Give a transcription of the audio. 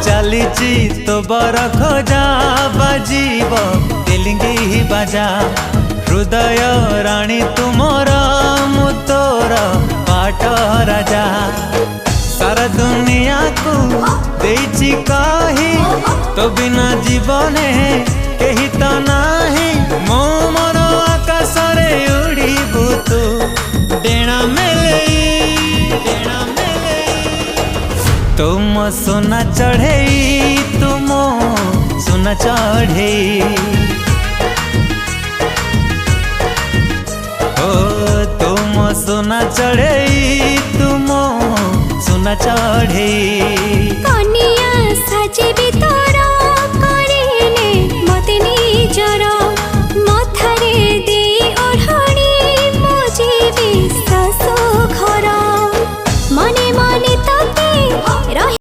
चलीची तो बर खोजा बाजीब तेलिंगी बाजा हृदय राणी तुमर मु तोर पाट राजा सारा दुनिया को देइची कही तो बिना जीवने कही तो नाही मो मोर आकाश रे उड़ीबू तू डेणा मेले तुम सोना चढ़े तुम सोना चढ़े ओ तुम सोना चढ़े तुम सोना चढ़े।